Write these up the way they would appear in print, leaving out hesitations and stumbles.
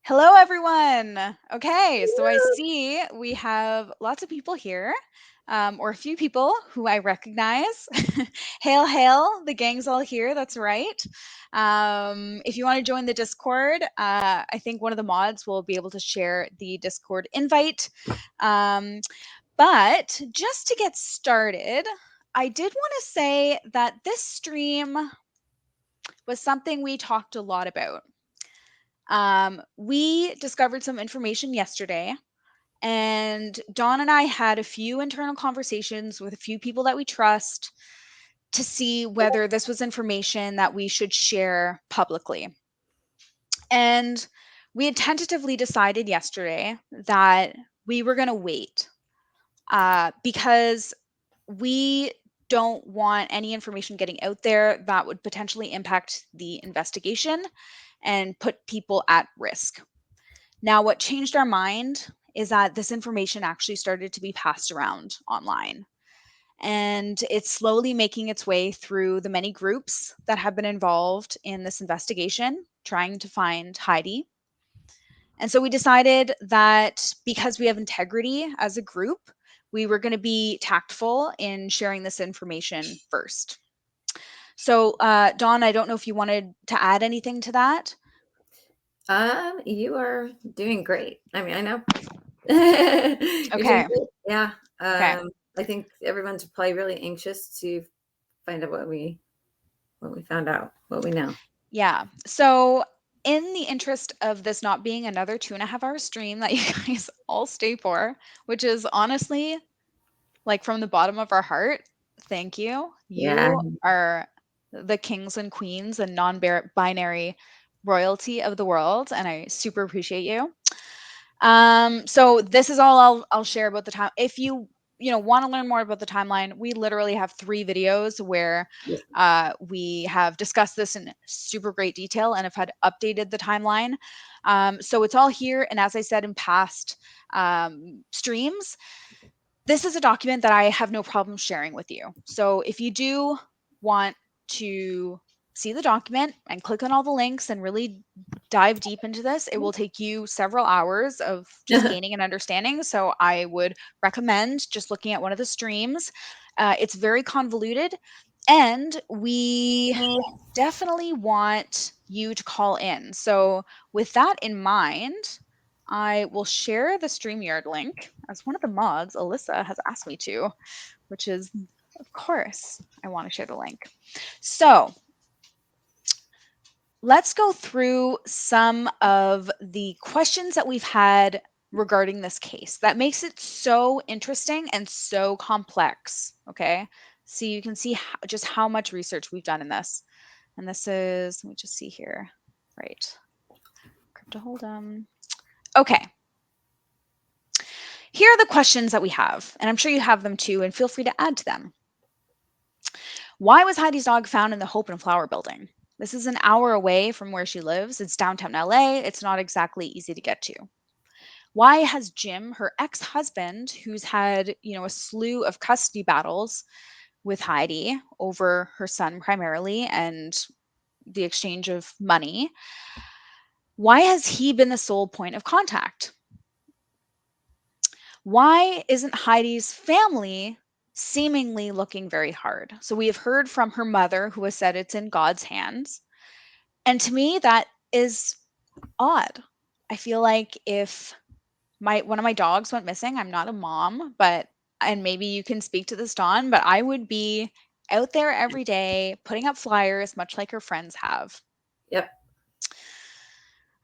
Hello, everyone. Okay, so I see we have lots of people here, or a few people who I recognize. Hail, hail, the gang's all here. That's right. If you want to join the Discord, I think one of the mods will be able to share the Discord invite. Um, but just to get started, I did want to say that this stream was something we talked a lot about. We discovered some information yesterday, and Dawn and I had a few internal conversations with a few people that we trust to see whether this was information that we should share publicly. And we had tentatively decided yesterday that we were going to wait because we don't want any information getting out there that would potentially impact the investigation and put people at risk. Now, what changed our mind is that this information actually started to be passed around online. And it's slowly making its way through the many groups that have been involved in this investigation, trying to find Heidi. And so we decided that because we have integrity as a group, we were going to be tactful in sharing this information first. So, Dawn, I don't know if you wanted to add anything to that. You are doing great. I mean, I know you're doing Okay. great. Yeah. Okay. I think everyone's probably really anxious to find out what we found out, what we know. Yeah. So, in the interest of this not being another 2.5 hour stream that you guys all stay for, which is honestly like from the bottom of our heart, thank you. Yeah. You are the kings and queens and non binary royalty of the world, and I super appreciate you. So this is all I'll share about the time. If you want to learn more about the timeline, we literally have 3 videos where we have discussed this in super great detail and have had updated the timeline. So it's all here, and as I said in past streams, this is a document that I have no problem sharing with you. So if you do want to see the document and click on all the links and really dive deep into this, it will take you several hours of just gaining an understanding. So I would recommend just looking at one of the streams. It's very convoluted, and we definitely want you to call in. So with that in mind, I will share the StreamYard link as one of the mods Alyssa has asked me to, which is, of course, I want to share the link. So let's go through some of the questions that we've had regarding this case that makes it so interesting and so complex. Okay. So you can see just how much research we've done in this. And this is, let me just see here. Right. Crypto Hold'em. Okay. Here are the questions that we have, and I'm sure you have them too, and feel free to add to them. Why was Heidi's dog found in the Hope and Flower building? This is an hour away from where she lives. It's downtown LA. It's not exactly easy to get to. Why has Jim, her ex-husband, who's had, a slew of custody battles with Heidi over her son primarily and the exchange of money, why has he been the sole point of contact? Why isn't Heidi's family seemingly looking very hard? So we have heard from her mother, who has said it's in God's hands. And to me, that is odd. I feel like if one of my dogs went missing, I'm not a mom, and maybe you can speak to this, Dawn, but I would be out there every day putting up flyers, much like her friends have. Yep.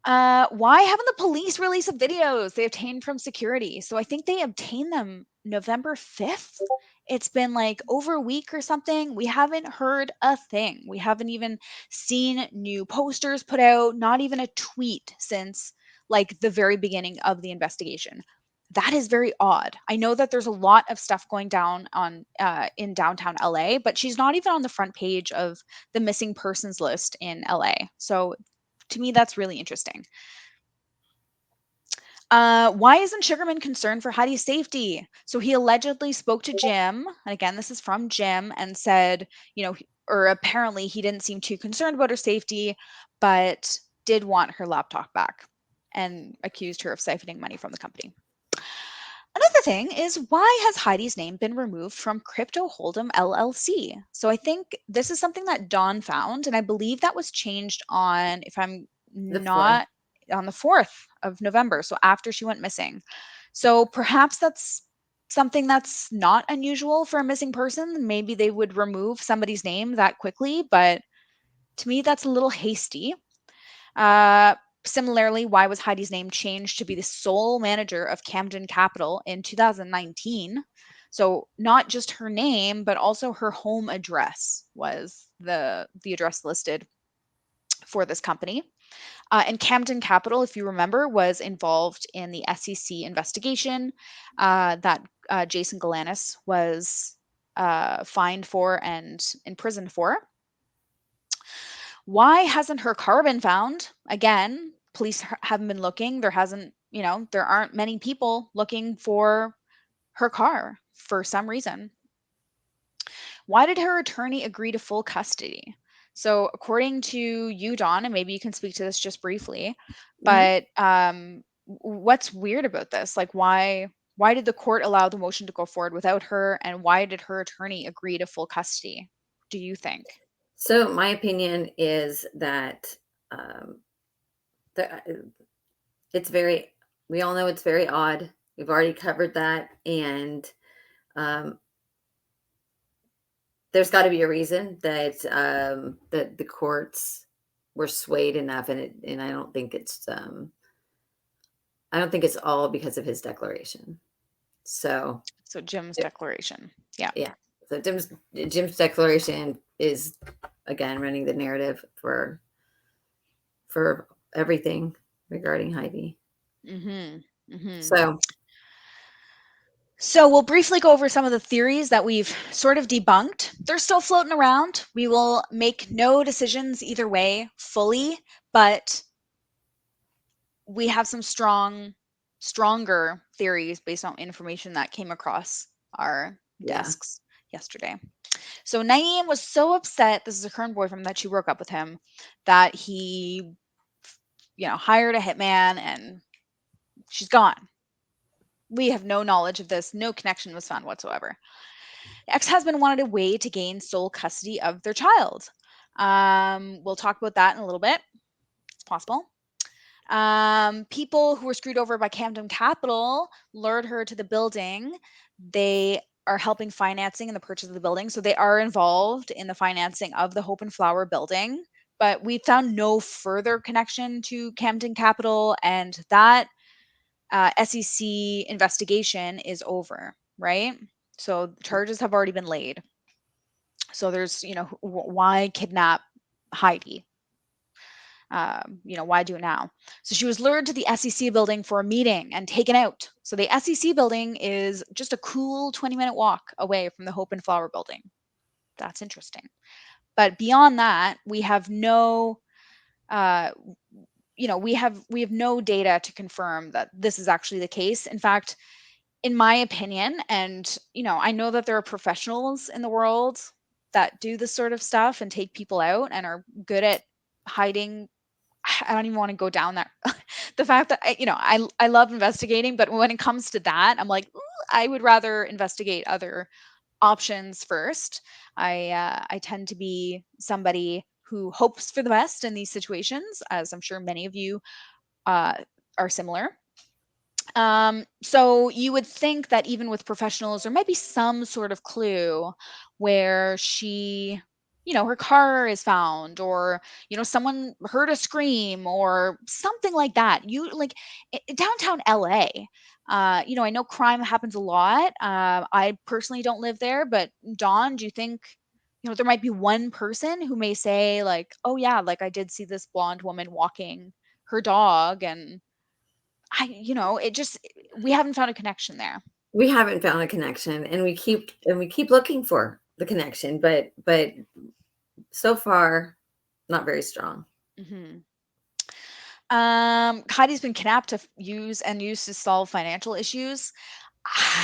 Why haven't the police released the videos they obtained from security? So I think they obtained them November 5th. It's been like over a week or something. We haven't heard a thing. We haven't even seen new posters put out, not even a tweet since like the very beginning of the investigation. That is very odd. I know that there's a lot of stuff going down on in downtown LA, but she's not even on the front page of the missing persons list in LA. So to me, that's really interesting. Why isn't Sugarman concerned for Heidi's safety? So he allegedly spoke to Jim, and again, this is from Jim, and said, or apparently he didn't seem too concerned about her safety, but did want her laptop back. and accused her of siphoning money from the company. Another thing is, why has Heidi's name been removed from Crypto Hold'em LLC? So I think this is something that Dawn found, and I believe that was changed on, if I'm The fourth. not, on the 4th of November, so after she went missing. So perhaps that's something that's not unusual for a missing person. Maybe they would remove somebody's name that quickly, but to me, that's a little hasty. Uh, Similarly, why was Heidi's name changed to be the sole manager of Camden Capital in 2019? So not just her name, but also her home address was the address listed for this company. And Camden Capital, if you remember, was involved in the SEC investigation that Jason Galanis was fined for and imprisoned for. Why hasn't her car been found? Again, police haven't been looking. There hasn't, there aren't many people looking for her car for some reason. Why did her attorney agree to full custody? So, according to you, Dawn, and maybe you can speak to this just briefly, Mhm. but what's weird about this? Like, why did the court allow the motion to go forward without her, and why did her attorney agree to full custody? Do you think? So my opinion is that um, the, it's very. We all know it's very odd. We've already covered that, and um, there's got to be a reason that the courts were swayed enough, and I don't think it's all because of his declaration. So So Jim's it- declaration. Yeah. yeah, so Jim's declaration is again running the narrative for everything regarding Heidi. Mhm. Mhm. So So we'll briefly go over some of the theories that we've sort of debunked. They're still floating around. We will make no decisions either way fully, but we have some stronger theories based on information that came across our yeah, desks yesterday. So Naeem was so upset, this is her current boyfriend, that she broke up with him, that he, hired a hitman and she's gone. We have no knowledge of this. No connection was found whatsoever. The ex-husband wanted a way to gain sole custody of their child. We'll talk about that in a little bit. It's possible. People who were screwed over by Camden Capital lured her to the building. They are helping financing in the purchase of the building. So they are involved in the financing of the Hope and Flower building. But we found no further connection to Camden Capital, and that SEC investigation is over, right? So charges have already been laid. So there's, why kidnap Heidi? Why do it now? So she was lured to the SEC building for a meeting and taken out. So the SEC building is just a cool 20-minute walk away from the Hope and Flower building. That's interesting. But beyond that, we have no, uh, we have no data to confirm that this is actually the case. In fact, in my opinion, and I know that there are professionals in the world that do this sort of stuff and take people out and are good at hiding. I don't even want to go down that. The fact that I love investigating, but when it comes to that, I'm like, "Ooh, I would rather investigate other options first." I tend to be somebody who hopes for the best in these situations, as I'm sure many of you uh, are similar. So you would think that even with professionals, there might be some sort of clue where she, her car is found, or, someone heard a scream or something like that. You like downtown LA. I know crime happens a lot. I personally don't live there, but Dawn, do you think, there might be one person who may say like, oh yeah, like I did see this blonde woman walking her dog and it just we haven't found a connection there. we haven't found a connection, and we keep looking for the connection, but so far, not very strong. Mhm. Heidi's been kidnapped to use to solve financial issues.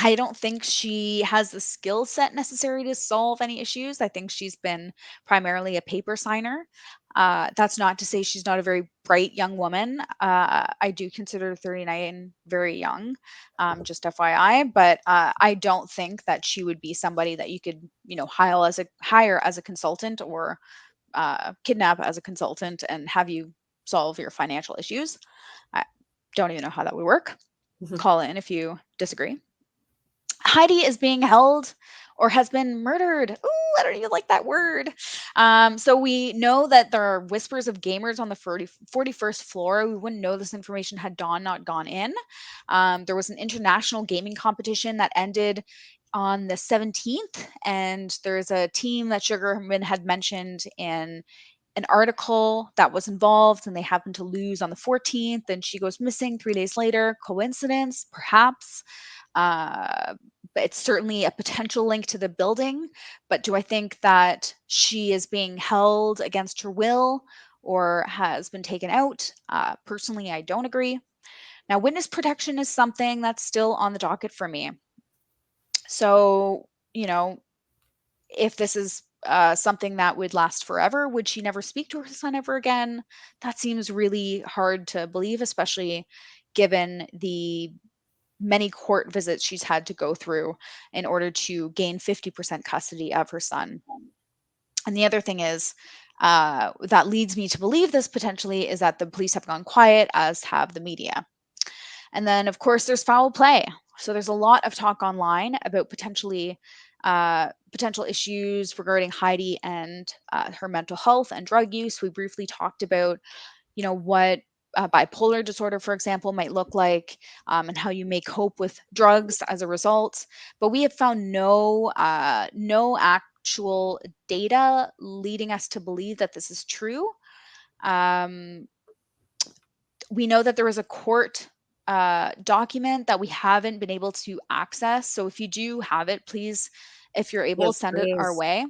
I don't think she has the skill set necessary to solve any issues. I think she's been primarily a paper signer. That's not to say she's not a very bright young woman. I do consider 39 very young, just FYI. But I don't think that she would be somebody that you could, hire as a consultant, or kidnap as a consultant and have you solve your financial issues. I don't even know how that would work. Call in if you disagree. Heidi is being held or has been murdered. Ooh, I don't even like that word. So we know that there are whispers of gamers on the 41st floor. We wouldn't know this information had Dawn not gone in. There was an international gaming competition that ended on the 17th, and there's a team that Sugarman had mentioned in an article that was involved, and they happened to lose on the 14th, and she goes missing 3 days later. Coincidence? Perhaps. Uh, but it's certainly a potential link to the building. But do I think that she is being held against her will or has been taken out? Personally, I don't agree. Now, witness protection is something that's still on the docket for me. So, if this is something that would last forever, would she never speak to her son ever again? That seems really hard to believe, especially given the many court visits she's had to go through in order to gain 50% custody of her son. And the other thing is, that leads me to believe this potentially, is that the police have gone quiet, as have the media. And then, of course, there's foul play. So there's a lot of talk online about potential issues regarding Heidi and her mental health and drug use. We briefly talked about, what bipolar disorder, for example, might look like, and how you may cope with drugs as a result. But we have found no actual data leading us to believe that this is true. Um, we know that there was a court document that we haven't been able to access. So if you do have it, please, if you're able, Yes, send it our please. way.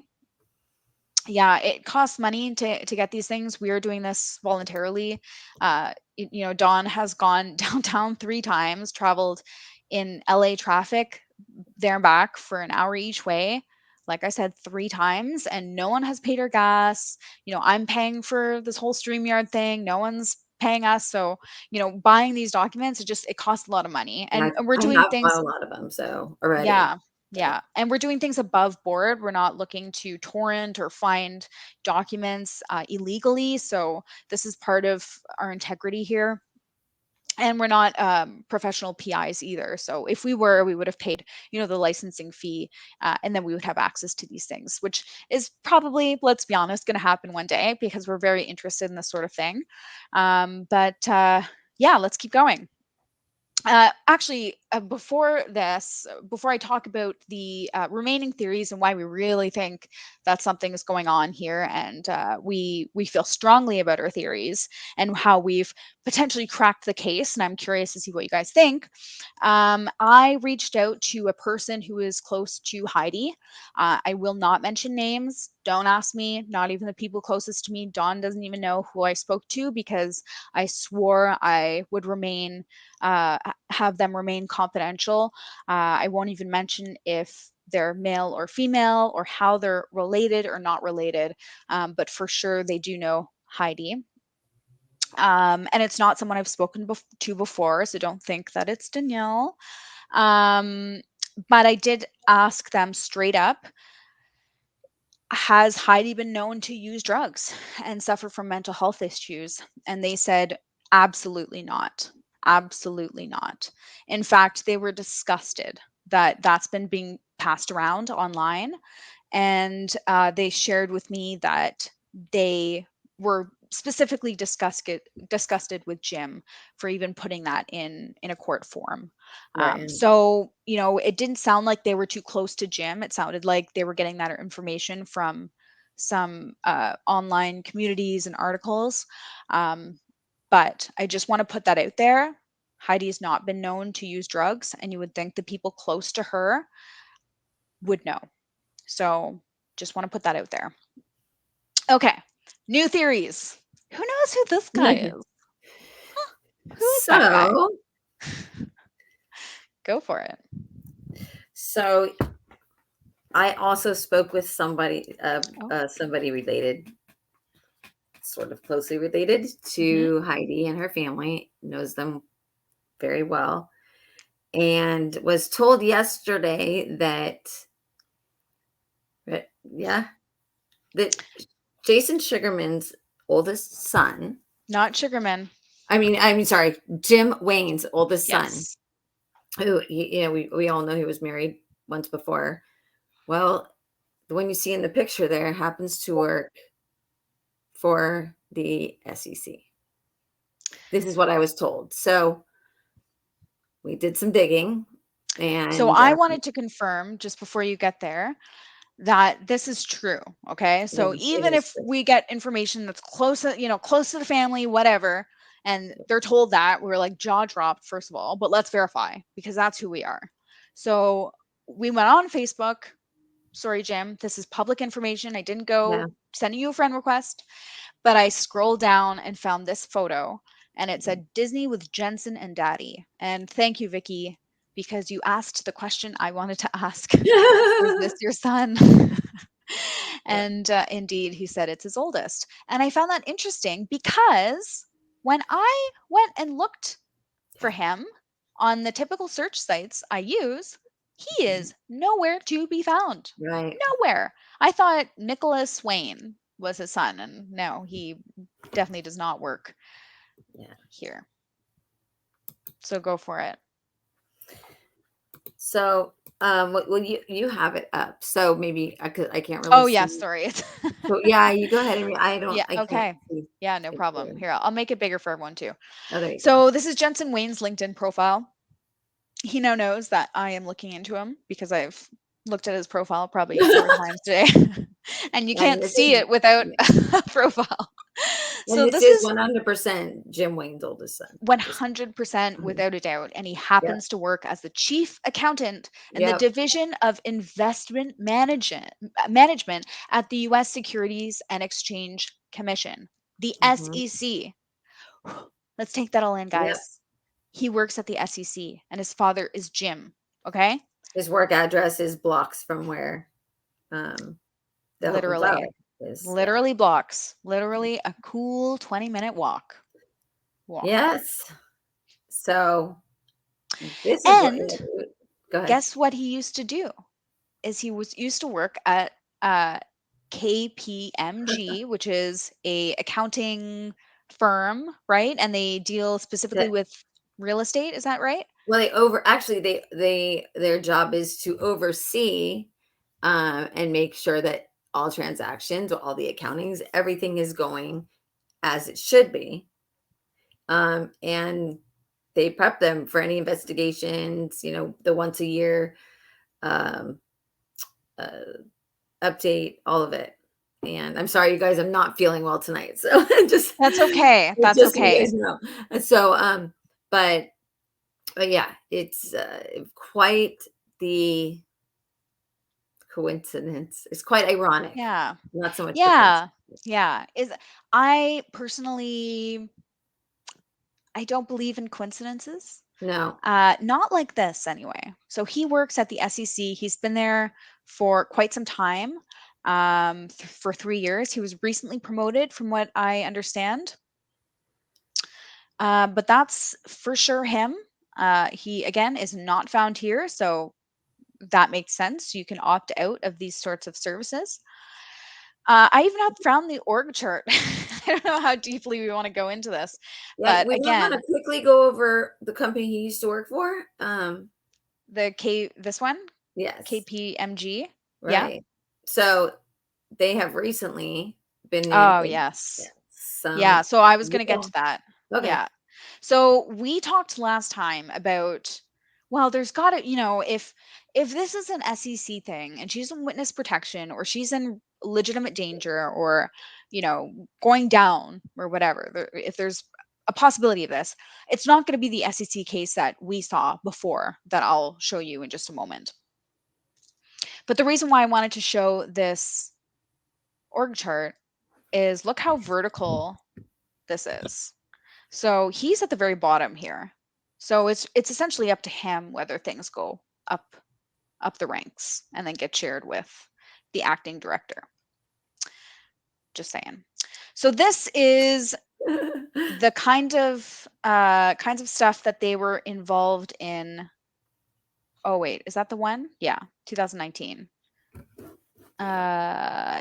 Yeah, it costs money to get these things. We are doing this voluntarily. Dawn has gone downtown 3 times, traveled in LA traffic there and back for an hour each way. Like I said, 3 times, and no one has paid her gas. I'm paying for this whole StreamYard thing. No one's paying us. So, buying these documents, it costs a lot of money. And And we're I doing have bought things. a lot of them, so already. Yeah. Yeah. And we're doing things above board. We're not looking to torrent or find documents illegally. So this is part of our integrity here. And we're not professional PIs either. So if we were, we would have paid, the licensing fee, and then we would have access to these things, which is probably, let's be honest, going to happen one day because we're very interested in this sort of thing. But yeah, let's keep going. Actually, before I talk about the remaining theories and why we really think that something is going on here, and we feel strongly about our theories and how we've potentially cracked the case, and I'm curious to see what you guys think. I reached out to a person who is close to Heidi. I will not mention names. Don't ask me. Not even the people closest to me. Dawn doesn't even know who I spoke to because I swore I would have them remain confidential. I won't even mention if they're male or female or how they're related or not related, but for sure they do know Heidi. And it's not someone I've spoken to before, so don't think that it's Danielle. Um, but I did ask them straight up, has Heidi been known to use drugs and suffer from mental health issues? And they said, absolutely not. Absolutely not. In fact, they were disgusted that that's been being passed around online. And they shared with me that they were specifically disgusted with Jim for even putting that in a court form. Right. So it didn't sound like they were too close to Jim. It sounded like they were getting that information from some online communities and articles. Um, but I just want to put that out there. Heidi's not been known to use drugs, and you would think the people close to her would know. So just want to put that out there. Okay, new theories. Who knows who this guy is? Who is that guy? So Go for it. so I also spoke with somebody Oh, somebody related. sort of closely related Hmm. to Heidi and her family, knows them very well, and was told yesterday that yeah, that Jason Sugarman's oldest son, Not Sugarman. I mean, sorry, Jim Wayne's oldest son, Yes. who we all know he was married once before. Well, the one you see in the picture there happens to work for the SEC. This is what I was told. So we did some digging, So and I wanted to confirm just before you get there that this is true. Okay. So it even is if true. we get information that's close, close to the family, whatever, and they're told that, we're like jaw dropped, first of all, but let's verify because that's who we are. So we went on Facebook. Sorry, Jim. This is public information. I didn't Yeah. go sending you a friend request, but I scrolled down and found this photo and it said Disney with Jensen and Daddy. And thank you, Vicky, because you asked the question I wanted to ask. Is this your son? Yeah. And indeed, he said it's his oldest. And I found that interesting because when I went and looked for him on the typical search sites I use, he Mhm. is nowhere to be found. Right. Nowhere. I thought Nicholas Wayne was his son, and no, he definitely does not work Yeah. here. So go for it. So, well, you have it up, so maybe I can't really Oh, yeah, see. sorry. So yeah, you go ahead and Yeah, I can't okay. see Yeah, no it problem. clearly. Here, I'll make it bigger for everyone too. Oh, there you go. So this is Jensen Wayne's LinkedIn profile. He now knows that I am looking into him because I've looked at his profile probably 4 times today. And you And can't this see is it without yeah, a profile. and So this this is is 100% Jim Wayne's oldest son. Just 100% mhm. without a doubt. And he Yep, happens to work as the chief accountant in the yep, division of management at the US Securities and Exchange Commission, the mhm, SEC. Let's take that all in, yep. guys. He works at the SEC and his father is Jim. Okay? His work address is blocks from where, um, the Hope and Flower Literally. is, yeah. Literally blocks. Literally a cool 20-minute walk. Walk. Yes. So, this is what And go ahead. guess what he used to do? Is he was used to work at uh, KPMG, which is a accounting firm, right? And they deal specifically That with real estate. Is that right? well, they their job is to oversee, and make sure that all transactions, all the accountings, everything is going as it should be. And they prep them for any investigations, the once a year, um, uh, update, all of it. And I'm sorry, you guys, I'm not feeling well tonight. So That's okay. That's just so you okay. guys know. So, but yeah, it's quite the coincidence. It's quite ironic, Yeah. not so much the Yeah. coincidence. Yeah. Is I personally I don't believe in coincidences. No, Not like this anyway. So he works at the SEC. He's been there for quite some time, for 3 years. He was recently promoted, from what I understand. But that's for sure him. He again is not found here, so that makes sense. You can opt out of these sorts of services. I even have found the org chart. I don't know how deeply we want to go into this, yeah, but we might want to again, quickly go over the company he used to work for. this one, Yes, KPMG. Yeah. right. So they have recently been named Oh, in, yeah, yes. Yeah, some so I was gonna get real. to that. Okay, Yeah. So we talked last time about, well, there's gotta, if this is an SEC thing and she's in witness protection or she's in legitimate danger or, going down or whatever, if there's a possibility of this, it's not going to be the SEC case that we saw before that I'll show you in just a moment. But the reason why I wanted to show this org chart is look how vertical this is. So he's at the very bottom here. So it's essentially up to him whether things go up the ranks and then get shared with the acting director. Just saying. So this is the kinds of stuff that they were involved in. Oh wait, is that the one? Yeah, 2019.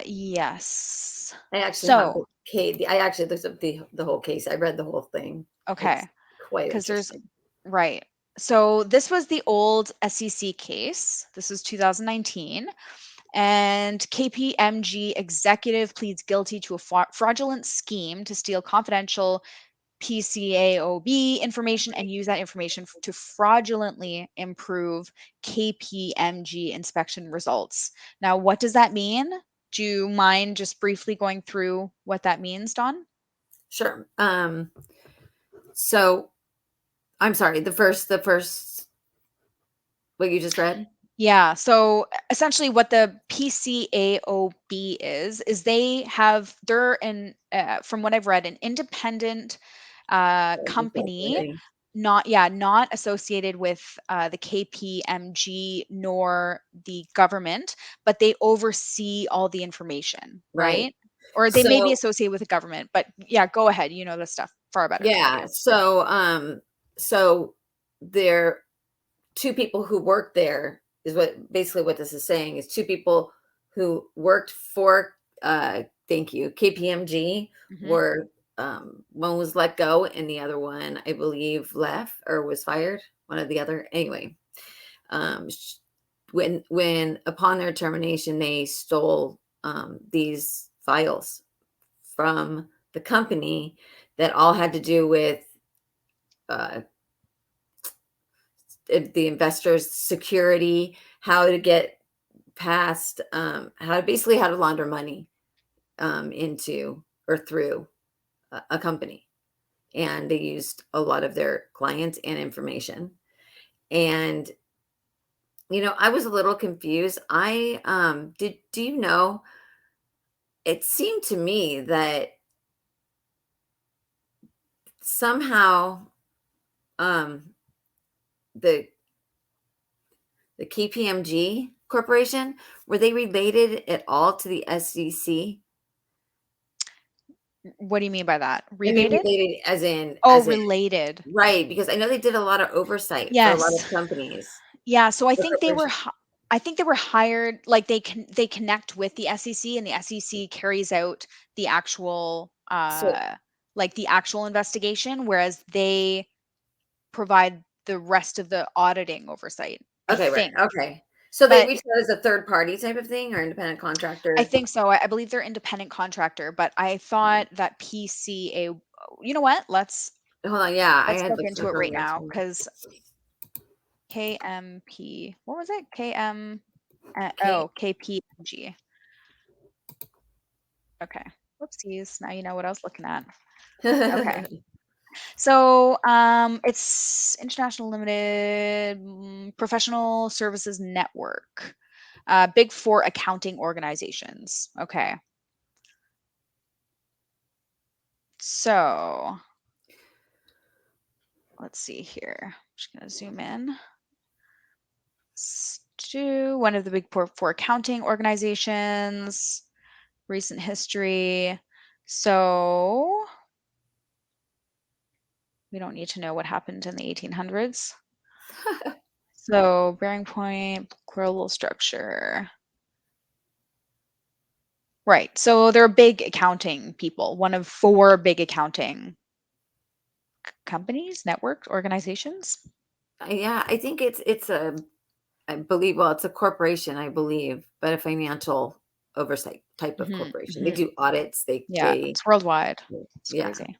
Yes. I actually have So, the case. I actually looked up the whole case. I read the whole thing. okay, It's quite because there's interesting. right. So this was the old SEC case. This was 2019. And KPMG executive pleads guilty to a fraudulent scheme to steal confidential PCAOB information and use that information to fraudulently improve KPMG inspection results. Now, what does that mean? Do you mind just briefly going through what that means, Don? Sure. So I'm sorry. The first what you just read. Yeah. So essentially, what the PCAOB is they're in, from what I've read, an independent company, Exactly. not associated with the KPMG nor the government, but they oversee all the information, Right. right? Or they may be So associated with the government, but yeah, go ahead. You know this stuff far better than I yeah. do. So there two people who worked there is what basically what this is saying is two people who worked for thank you KPMG Hmm. were one was let go and the other one I believe left or was fired, one or the other anyway. um when upon their termination they stole these files from the company that all had to do with uh, the investors' security, how to get past, how to launder money into or through a company. And they used a lot of their clients and information. And I was a little confused. I did. Do you know? It seemed to me that somehow um, the the KPMG Corporation were they related at all to the SEC? What do you mean by that? I mean, Related? related as in Oh, related. right, because I know they did a lot of oversight for a lot Yes. of companies Yeah, so or corporations. I think they were hired, like they connect with the SEC, and the SEC carries out the actual So like the actual investigation, whereas they provide the rest of the auditing oversight, I okay, right, think. okay. So they But reached out as a third party type of thing or independent I contractor? think so. I believe they're independent contractor, but I thought that PCA, you know what? Hold on, yeah, I Let's had look looked into up it right earlier now too. cuz KMP, what was it? Okay. KPMG. Okay. Whoopsies. Now you know what I was looking at. Okay. So, it's International Limited Professional Services Network. Big Four accounting organizations. Okay. So, let's see here. I'm just going to zoom in. One of the big four accounting organizations, recent history. So, we don't need to know what happened in the 1800s. So, bearing point, global structure. Right. So they're big accounting people, one of four big accounting companies, networks, organizations. Yeah, I think it's a I believe well, it's a corporation, I believe, but a financial oversight type of Hmm. corporation. They Hmm. do audits, Yeah, it's worldwide. It's yeah, crazy.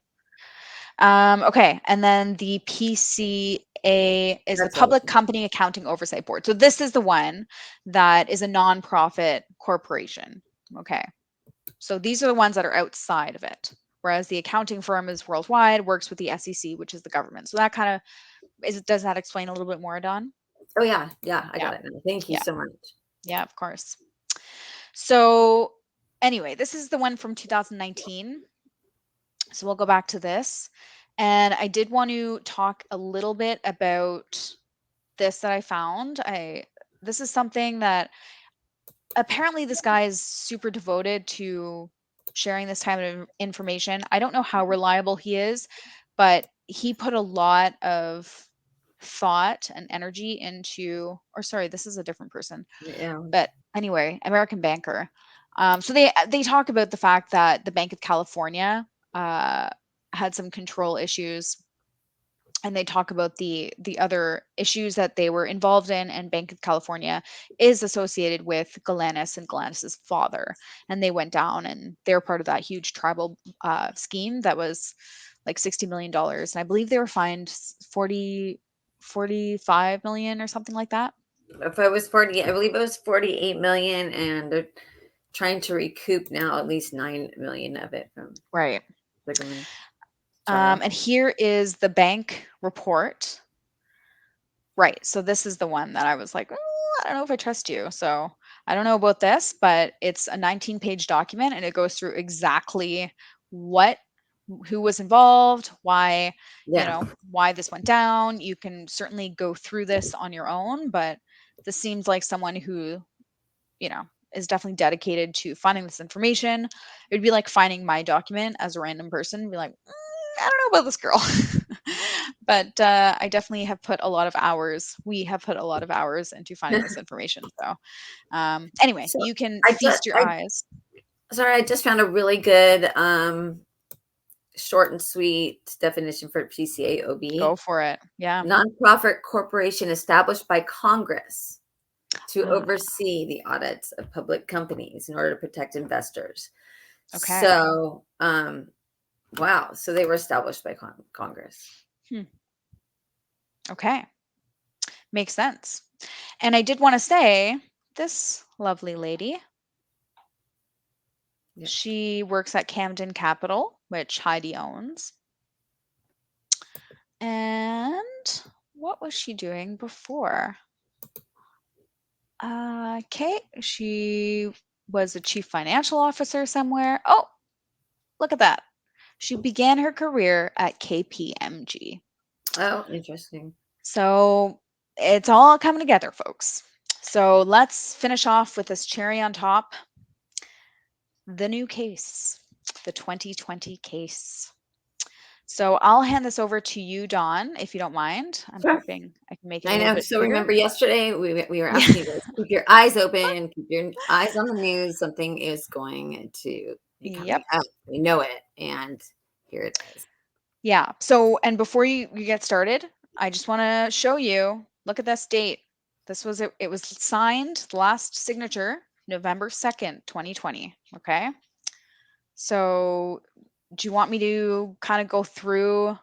Okay, and then the PCA is the that's what I was Public Company Accounting Oversight Board. So this is the one that is a nonprofit corporation. Okay, so these are the ones that are outside of it. Whereas the accounting firm is worldwide, works with the SEC, which is the government. So that kind of does that explain a little bit more, Don? oh, yeah, yeah, I Yeah, got it now. Thank you yeah, so much. yeah, of course. So anyway, this is the one from 2019. So we'll go back to this. And I did want to talk a little bit about this that I found. This is something that apparently this guy is super devoted to sharing this type of information. I don't know how reliable he is, but he put a lot of thought and energy into, or sorry, this is a different person. Yeah. But anyway, American banker. So they talk about the fact that the Bank of California uh, had some control issues, and they talk about the other issues that they were involved in, and Bank of California is associated with Galanis and Galanis's father, and they went down and they're part of that huge tribal scheme that was like $60 million, and I believe they were fined 45 million or something like that. If it was 40, I believe it was 48 million, and they're trying to recoup now at least 9 million of it from Right. the Glen trial. And here is the bank report. Right. So this is the one that I was like, I don't know if I trust you. So I don't know about this, but it's a 19-page document, and it goes through exactly what, who was involved, why, Yeah. why this went down. You can certainly go through this on your own, but this seems like someone who, you know, is definitely dedicated to finding this information. It would be like finding my document as a random person and be like, I don't know about this girl. But I definitely have put a lot of hours. We have put a lot of hours into finding this information. So anyway, So you can I just feast your I eyes. sorry, I just found a really good short and sweet definition for Go PCAOB. for it. Yeah. Nonprofit corporation established by Congress to Ah, oversee the audits of public companies in order to protect investors. okay. So, wow. So they were established by Congress. Hmm. Okay. Makes sense. And I did want to say this lovely lady, Yeah. she works at Camden Capital, which Heidi owns. And what was she doing before? Okay, she was a chief financial officer somewhere. Oh, look at that. She began her career at KPMG. Oh, interesting. So it's all coming together, folks. So let's finish off with this cherry on top, the new case, the 2020 case. So I'll hand this over to you, Dawn, if you don't mind. I'm Sure. hoping I can make it a I little know. bit So bigger. remember yesterday we were Yeah. asking you guys, keep your eyes open, keep your eyes on the news. Something is going to be coming Yep. up. We know it, and here it is. Yeah. So, and before you get started, I just want to show you. Look at this date. This was it. It was signed. The last signature, November 2nd, 2020. Okay. So, do you want me to kind of go through?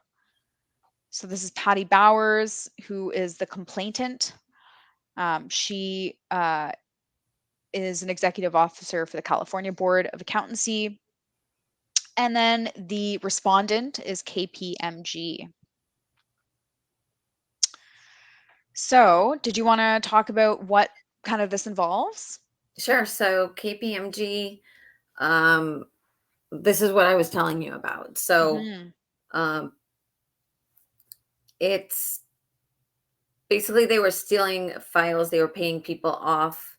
So, this is Patty Bowers, who is the complainant. She is an executive officer for the California Board of Accountancy. And then the respondent is KPMG. So, did you want to talk about what kind of this involves? Sure. So KPMG, um, this is what I was telling you about. So Hmm. um, it's basically they were stealing files. They were paying people off.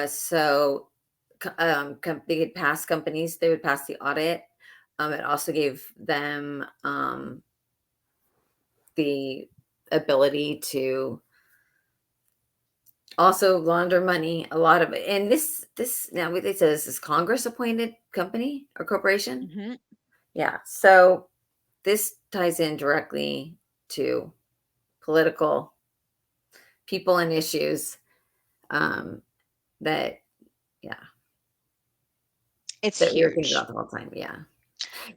So they could pass companies. They would pass the audit. It also gave them the ability to also launder money, a lot of it. And this now what they said, this is Congress appointed company or corporation. Hmm. Yeah. So this ties in directly to political people and issues um, that, yeah, It's that we were thinking huge. about the whole time. Yeah.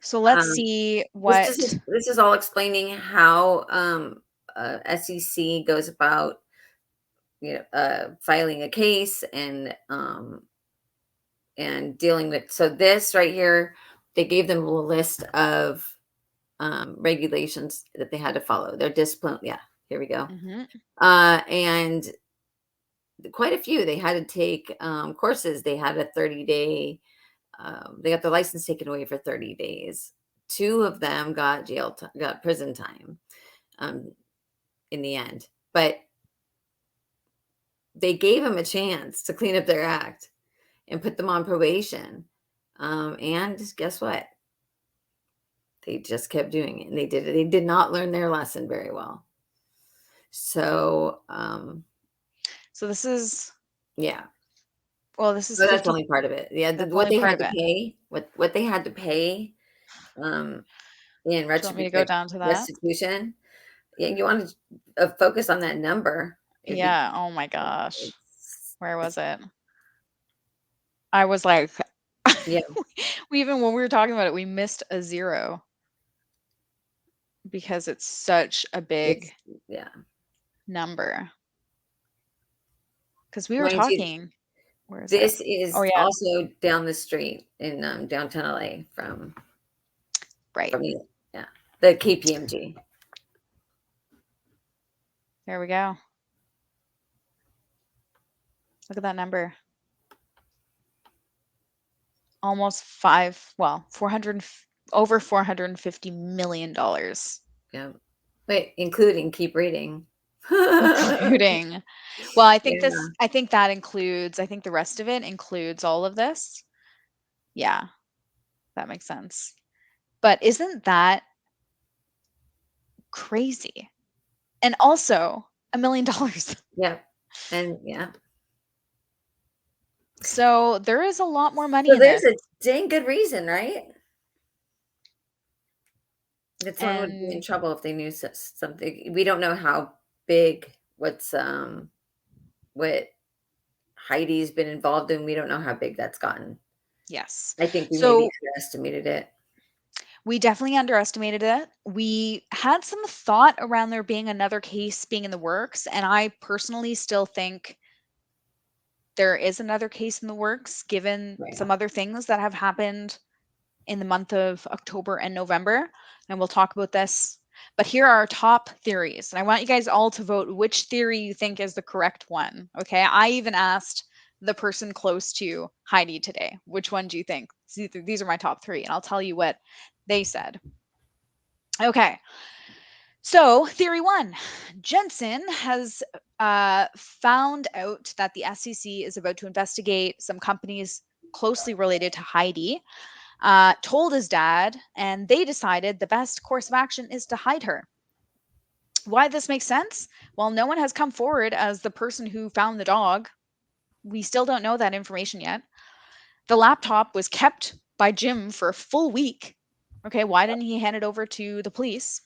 So let's Um, see this is what. this is all explaining how SEC goes about, filing a case and dealing with. So this right here, they gave them a list of regulations that they had to follow. Their discipline. Yeah, here we go. Hmm. And quite a few. They had to take courses. They had a 30-day. They got their license taken away for 30 days. Two of them got got prison time um, in the end, but they gave them a chance to clean up their act and put them on probation. And guess what? They just kept doing it. And they did it. They did not learn their lesson very well. So, So this is, yeah. well, this is So that's 50. only part of it. Yeah, That's what only they part had of to it. pay, what they had to pay, um, in Do you want me to go down to that? restitution. Yeah, you want to focus on that number. It'd be, Yeah. Oh my gosh. Where was it's it? I was like, yeah, we even when we were talking about it, we missed a zero because it's such a big it's yeah. number. Because we were Mind you, talking, where is it? this Oh is yeah, also down the street in downtown LA right. from the yeah the KPMG. There we go. Look at that number. Almost five, well, 400, over $450 million, Yeah, wait, including keep reading. Yeah, including, well, I think that includes, I think the rest of it includes all of this. Yeah, that makes sense. But isn't that crazy? And also $1 million. yeah, and yeah. So there is a lot more money So in there's this. a dang good reason, right? That someone would be in And trouble if they knew something. We don't know how big what Heidi's been involved in. We don't know how big that's gotten. yes. I think we maybe So underestimated it. we definitely underestimated it. We had some thought around there being another case being in the works. And I personally still think there is another case in the works, given Yeah. some other things that have happened in the month of October and November. And we'll talk about this. But here are our top theories. And I want you guys all to vote which theory you think is the correct one. Okay. I even asked the person close to Heidi today, which one do you think? These are my top three. And I'll tell you what they said. Okay. So, theory one, Jensen has found out that the SEC is about to investigate some companies closely related to Heidi, told his dad, and they decided the best course of action is to hide her. Why this makes sense? Well, no one has come forward as the person who found the dog. We still don't know that information yet. The laptop was kept by Jim for a full week. Okay, why didn't he hand it over to the police?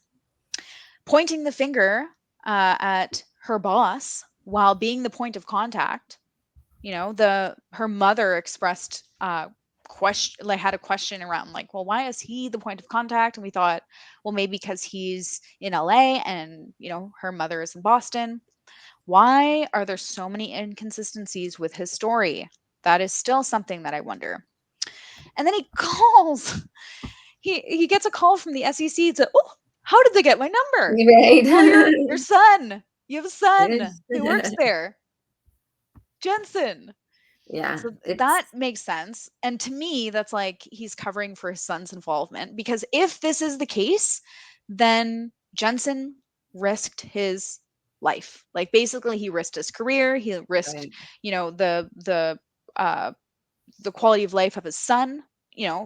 Pointing the finger at her boss while being the point of contact. You know, the her mother expressed question, like had a question around like, well, why is he the point of contact? And we thought, well, maybe because he's in LA and her mother is in Boston. Why are there so many inconsistencies with his story? That is still something that I wonder. And then he calls. He gets a call from the SEC to, oh, how did they get my number? Well, your Right. son. You have a son who works there, Jensen. Yeah, So that it's makes sense. And to me, that's like he's covering for his son's involvement. Because if this is the case, then Jensen risked his life. Like basically he risked his career, he risked, right. you know, uh the quality of life of his son,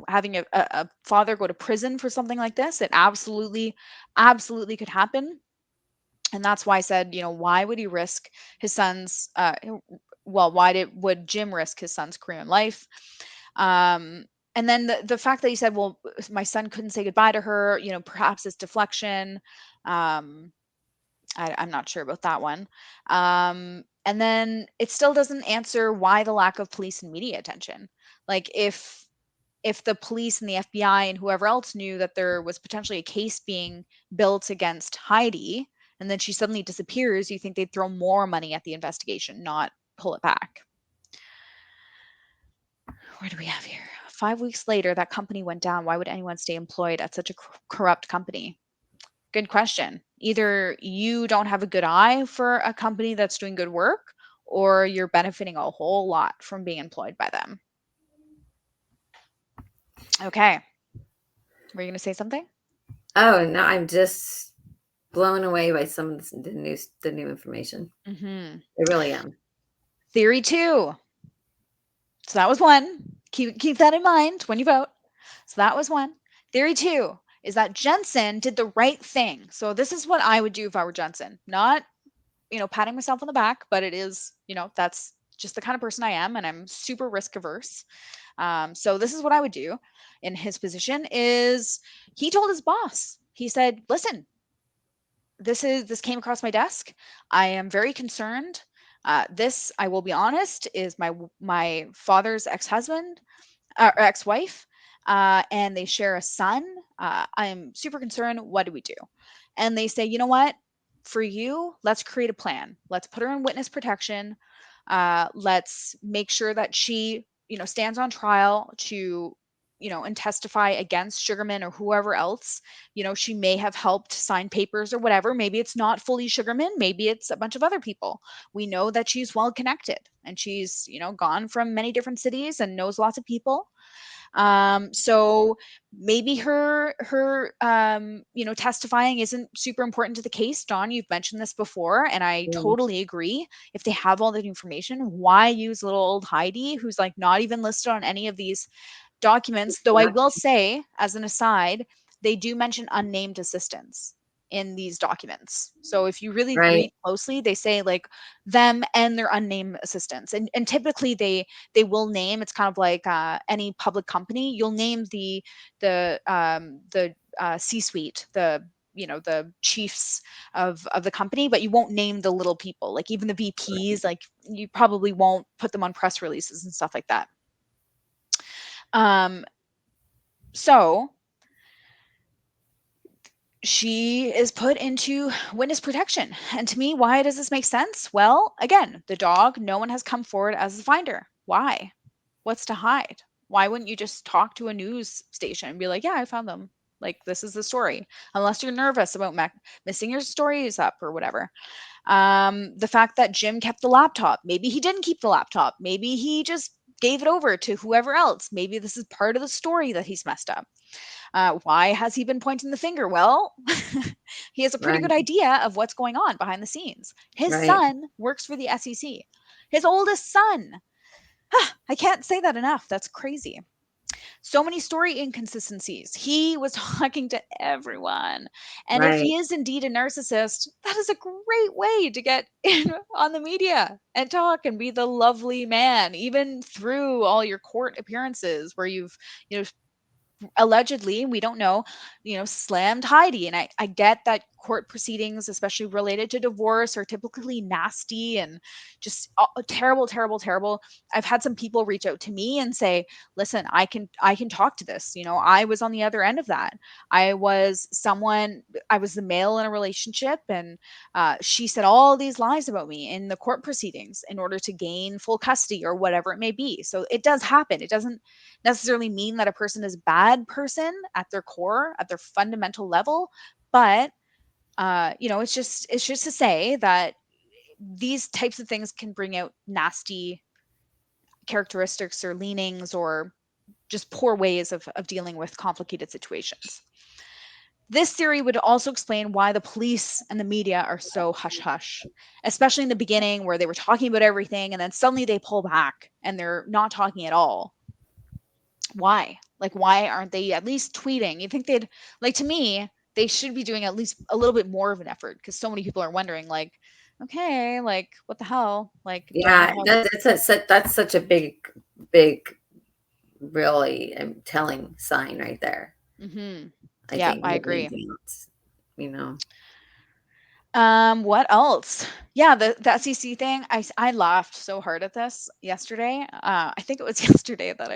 having a father go to prison for something like this. It absolutely could happen. And that's why I said, why would he risk his son's well, would Jim risk his son's career in life? And then the fact that he said, well, my son couldn't say goodbye to her, perhaps it's deflection. um I'm not sure about that one. And then it still doesn't answer why the lack of police and media attention. Like if the police and the FBI and whoever else knew that there was potentially a case being built against Heidi, and then she suddenly disappears, you think they'd throw more money at the investigation, not pull it back. Where do we have here? 5 weeks later, that company went down. Why would anyone stay employed at such a corrupt company? Good question. Either you don't have a good eye for a company that's doing good work, or you're benefiting a whole lot from being employed by them. Okay. Were you going to say something? Oh, no, I'm just blown away by some of the new information. Hmm. I really am. Theory two. So that was one. Keep that in mind when you vote. So that was one. Theory two is that Jensen did the right thing. So this is what I would do if I were Jensen. Not, patting myself on the back, but it is, that's just the kind of person I am, and I'm super risk averse. So this is what I would do in his position is he told his boss, he said, listen, this came across my desk. I am very concerned. This, I will be honest, is my father's ex-husband or ex-wife, and they share a son. I'm super concerned. What do we do? And they say, you know what? For you, let's create a plan. Let's put her in witness protection. Let's make sure that she, stands on trial to, and testify against Sugarman or whoever else. She may have helped sign papers or whatever. Maybe it's not fully Sugarman. Maybe it's a bunch of other people. We know that she's well connected and she's, gone from many different cities and knows lots of people. So maybe her testifying isn't super important to the case. Don, you've mentioned this before, and I Mm, totally agree. If they have all that information, why use little old Heidi, who's like not even listed on any of these documents? Though I will exactly. say, as an aside, they do mention unnamed assistants in these documents. So if you really Right, read closely, they say like them and their unnamed assistants. And typically they will name, it's kind of like any public company, you'll name the C-suite, the chiefs of the company, but you won't name the little people, like even the VPs, like you probably won't put them on press releases and stuff like that. um so she is put into witness protection. And to me, why does this make sense? Well, again, the dog, no one has come forward as the finder. Why? What's to hide? Why wouldn't you just talk to a news station and be like, yeah, I found them? Like, this is the story. Unless you're nervous about missing your stories up or whatever. The fact that Jim kept the laptop. Maybe he didn't keep the laptop. Maybe he just gave it over to whoever else. Maybe this is part of the story that he's messed up. Why has he been pointing the finger? Well, he has a pretty right, good idea of what's going on behind the scenes. His right, son works for the SEC, his oldest son. I can't say that enough. That's crazy. So many story inconsistencies. He was talking to everyone. And if right. he is indeed a narcissist, that is a great way to get in on the media and talk and be the lovely man, even through all your court appearances where you've, you know, allegedly, we don't know, slammed Heidi. And I get that court proceedings, especially related to divorce, are typically nasty and just terrible, terrible, terrible. I've had some people reach out to me and say, listen, I can talk to this. I was on the other end of that. I was the male in a relationship, and she said all these lies about me in the court proceedings in order to gain full custody or whatever it may be. So it does happen. It doesn't necessarily mean that a person is a bad person at their core, at their fundamental level, but it's just to say that these types of things can bring out nasty characteristics or leanings or just poor ways of dealing with complicated situations. This theory would also explain why the police and the media are so hush hush, especially in the beginning where they were talking about everything and then suddenly they pull back and they're not talking at all. Why? Like, why aren't they at least tweeting? You think they'd, like, to me, they should be doing at least a little bit more of an effort because so many people are wondering, like, okay, like, what the hell? Like, don't know Yeah, how. that's such a big, really telling sign right there. Hmm. I Yeah, think I more than agree. anything else, you know. What else? Yeah, the SEC thing. I laughed so hard at this yesterday. I think it was yesterday that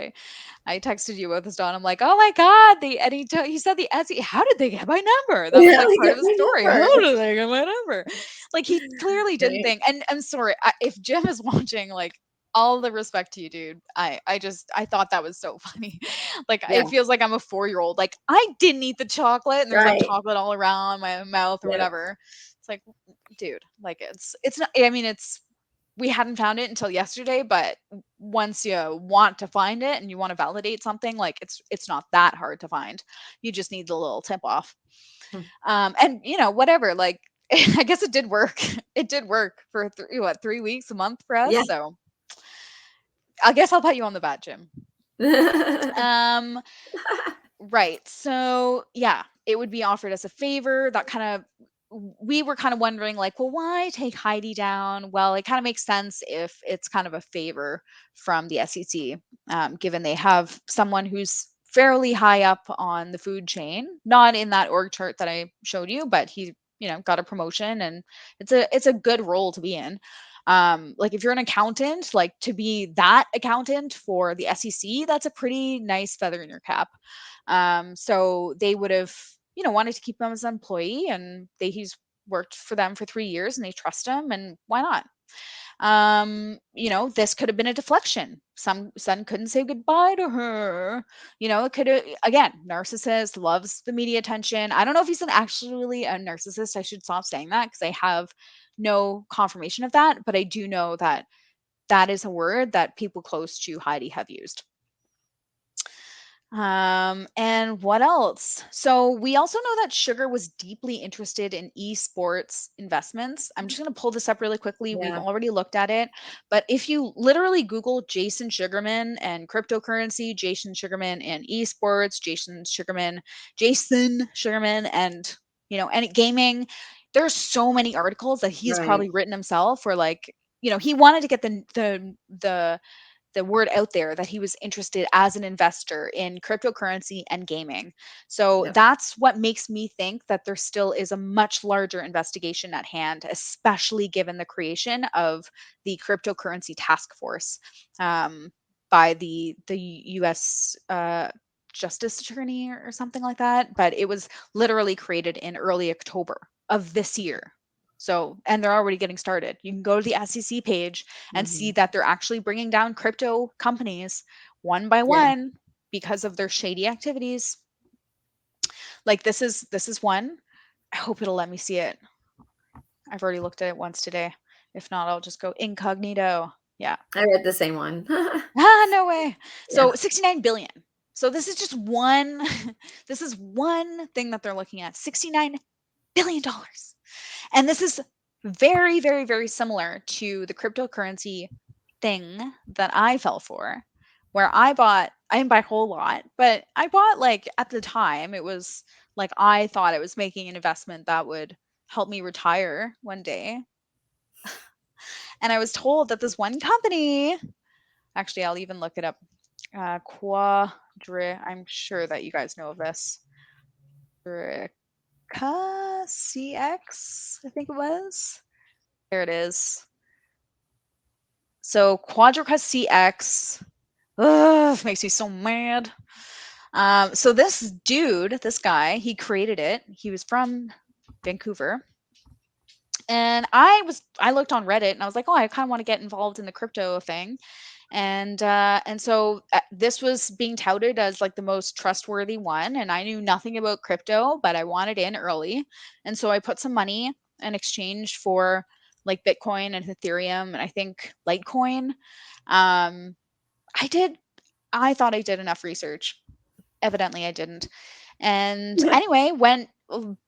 I texted you about this, Don. I'm like, oh my god, he said the SE. How did they get my number? That was Yeah, like I part get of his my story. number. How did they get my number? Like he clearly didn't Right? think. And I'm sorry, if Jim is watching, like all the respect to you, dude. I thought that was so funny. Like Yeah, it feels like I'm a 4-year-old. Like I didn't eat the chocolate, and there's like right. chocolate all around my mouth or Yep. whatever. It's like, dude, like it's not. I mean, it's we hadn't found it until yesterday, but once you want to find it and you want to validate something, like it's not that hard to find. You just need the little tip off. Hmm. And whatever, like I guess it did work. It did work for 3 weeks, a month for us. Yeah. So I guess I'll pat you on the back, Jim. Um, right. So, yeah, it would be offered as a favor. That kind of we were kind of wondering like, well, why take Heidi down? Well, it kind of makes sense if it's kind of a favor from the SEC, given they have someone who's fairly high up on the food chain, not in that org chart that I showed you, but he, got a promotion, and it's a good role to be in. Like if you're an accountant, like to be that accountant for the SEC, that's a pretty nice feather in your cap. So they would have, wanted to keep him as an employee, and he's worked for them for 3 years, and they trust him, and why not? This could have been a deflection. Some son couldn't say goodbye to her. It could have, again, narcissist, loves the media attention. I don't know if he's actually a narcissist. I should stop saying that because I have no confirmation of that, but I do know that that is a word that people close to Heidi have used. And what else? So we also know that Sugar was deeply interested in esports investments. I'm just going to pull this up really quickly. We've Yeah, already looked at it, but if you literally Google Jason Sugarman and cryptocurrency, Jason Sugarman and esports, Jason Sugarman and, and gaming, there's so many articles that he's right. probably written himself, or like, he wanted to get the word out there that he was interested as an investor in cryptocurrency and gaming. So Yep. that's what makes me think that there still is a much larger investigation at hand, especially given the creation of the cryptocurrency task force, by the U.S. Justice Attorney or something like that. But it was literally created in early October of this year. So, and they're already getting started. You can go to the SEC page and see Hmm. that they're actually bringing down crypto companies one by Yeah. one because of their shady activities. Like this is one. I hope it'll let me see it. I've already looked at it once today. If not, I'll just go incognito. Yeah. I read the same one. Ah, no way. Yeah. So 69 billion. So this is just one this is one thing that they're looking at. 69 billion dollars. And this is very, very, very similar to the cryptocurrency thing that I fell for, where I didn't buy a whole lot, but I bought, like, at the time, it was like I thought I was making an investment that would help me retire one day. And I was told that this one company, actually, I'll even look it up. I'm sure that you guys know of this. Quadrica CX, I think it was. There it is. So Quadrica CX, ugh, makes me so mad. So this dude, this guy, he created it. He was from Vancouver, and I looked on Reddit and I was like, oh, I kind of want to get involved in the crypto thing, and so this was being touted as like the most trustworthy one, and I knew nothing about crypto, but I wanted in early, and so I put some money in exchange for like Bitcoin and Ethereum, and I think Litecoin. Um, I did. I thought I did enough research. Evidently, I didn't. And anyway, when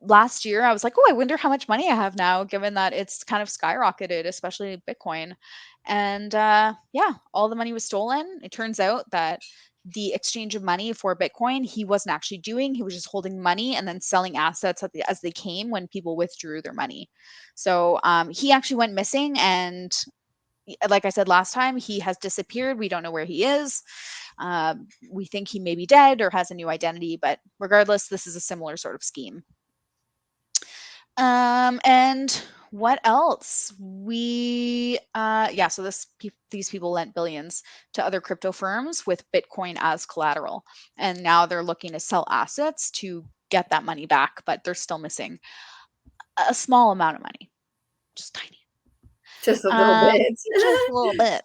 last year I was like, oh, I wonder how much money I have now, given that it's kind of skyrocketed, especially Bitcoin. And yeah, all the money was stolen. It turns out that the exchange of money for Bitcoin, he wasn't actually doing. He was just holding money and then selling assets as they came when people withdrew their money. So he actually went missing, and like I said last time, he has disappeared. We don't know where he is. We think he may be dead or has a new identity, but regardless, this is a similar sort of scheme. And what else? Yeah, so these people lent billions to other crypto firms with Bitcoin as collateral, and now they're looking to sell assets to get that money back, but they're still missing a small amount of money, just tiny. Just a little bit. Just a little bit.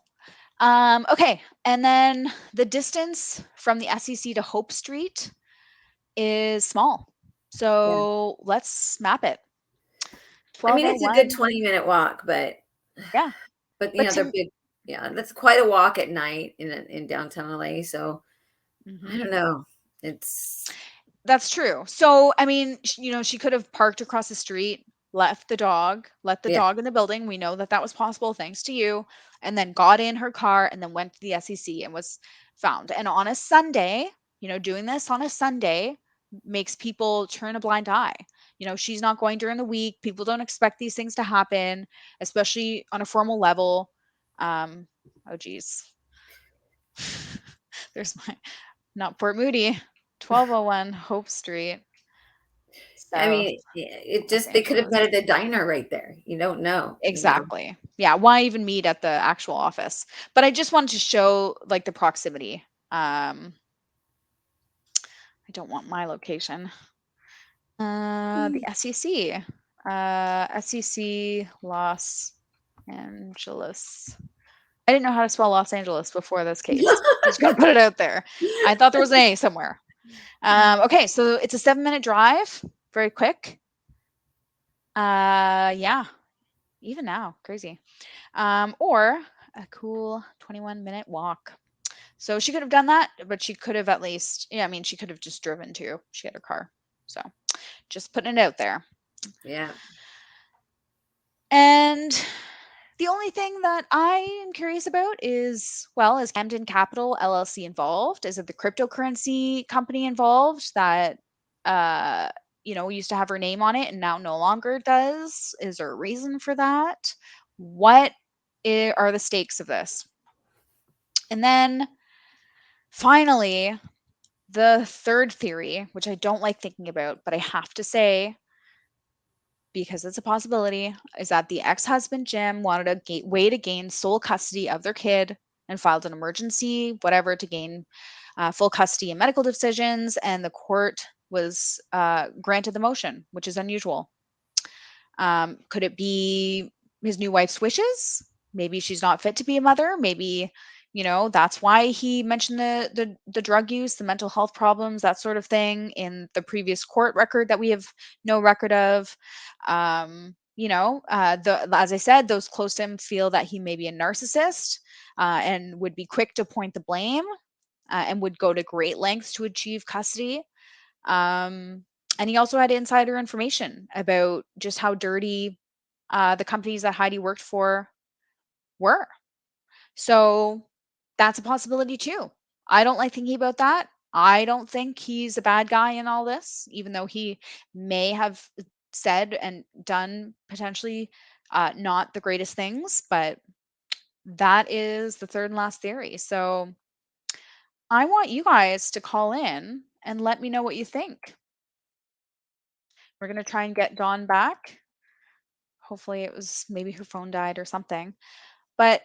Okay, and then the distance from the SEC to Hope Street is small. Yeah. So let's map it. I mean, it's a good 1201. 20-minute walk, Yeah. but But they're big. Yeah, that's quite a walk at night in downtown LA. So I Mhm. don't know. It's That's true. So, I mean, she could have parked across the street, let the Yeah. dog in the building. We know that that was possible thanks to you. And then got in her car and then went to the SEC and was found. And on a Sunday, doing this on a Sunday makes people turn a blind eye. She's not going during the week. People don't expect these things to happen, especially on a formal level. Oh geez. There's my not Port Moody, 1201 Hope Street, I South mean, it Los just they could have Angeles. met at a diner right there. You don't know, you know? Exactly. Yeah, why even meet at the actual office? But I just wanted to show like the proximity. I don't want my location. The SEC. SEC Los Angeles. I didn't know how to spell Los Angeles before this case. Just gonna put it out there. I thought there was an A somewhere. Okay, so it's a 7-minute drive. Very quick. Yeah, even now, crazy. Or a cool 21-minute walk. So she could have done that, but she could have at least, yeah, I mean, she could have just driven too. She had her car. So just putting it out there. Yeah. And the only thing that I am curious about is, well, is Camden Capital LLC involved? Is it the cryptocurrency company involved that, uh, used to have her name on it and now no longer does? Is there a reason for that? What are the stakes of this? And then finally, the third theory, which I don't like thinking about, but I have to say, because it's a possibility, is that the ex husband, Jim, wanted a way to gain sole custody of their kid and filed an emergency, whatever, to gain full custody and medical decisions. And the court was granted the motion, which is unusual. Could it be his new wife's wishes? Maybe she's not fit to be a mother. Maybe, that's why he mentioned the drug use, the mental health problems, that sort of thing in the previous court record that we have no record of. As I said, those close to him feel that he may be a narcissist and would be quick to point the blame and would go to great lengths to achieve custody. Um, and he also had insider information about just how dirty the companies that Heidi worked for were. So that's a possibility too. I don't like thinking about that. I don't think he's a bad guy in all this, even though he may have said and done potentially not the greatest things. But that is the third and last theory. So I want you guys to call in and let me know what you think. We're going to try and get Dawn back. Hopefully it was maybe her phone died or something. But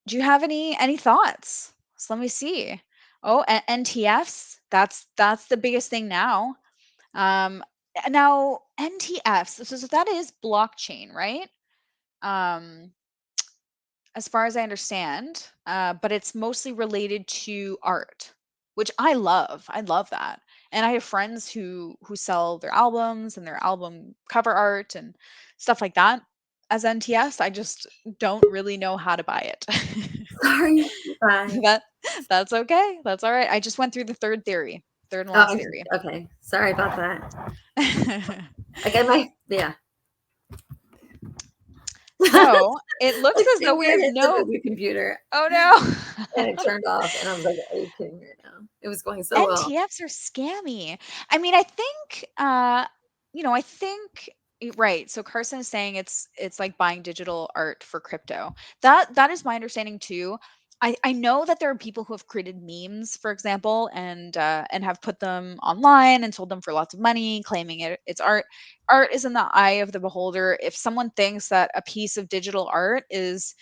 do you have any thoughts? So let me see. Oh, NTFs. That's the biggest thing now. Now NTFs. So that is blockchain, right? Um, as far as I understand, but it's mostly related to art, which I love. I love that. And I have friends who sell their albums and their album cover art and stuff like that as NTS. I just don't really know how to buy it. Sorry. Bye. that that's okay. That's all right. I just went through the third theory, third and Oh, last theory. okay. Sorry about that. I got my yeah. So it looks My as though we finger have hit the no. movie computer Oh and it no. turned off, and I was like, "Are you kidding me right now?" It was going so well. NTFs are scammy. I mean, I think I think right. So Carson is saying it's like buying digital art for crypto. That is my understanding too. I know that there are people who have created memes, for example, and have put them online and sold them for lots of money, claiming it's art. Art is in the eye of the beholder. If someone thinks that a piece of digital art is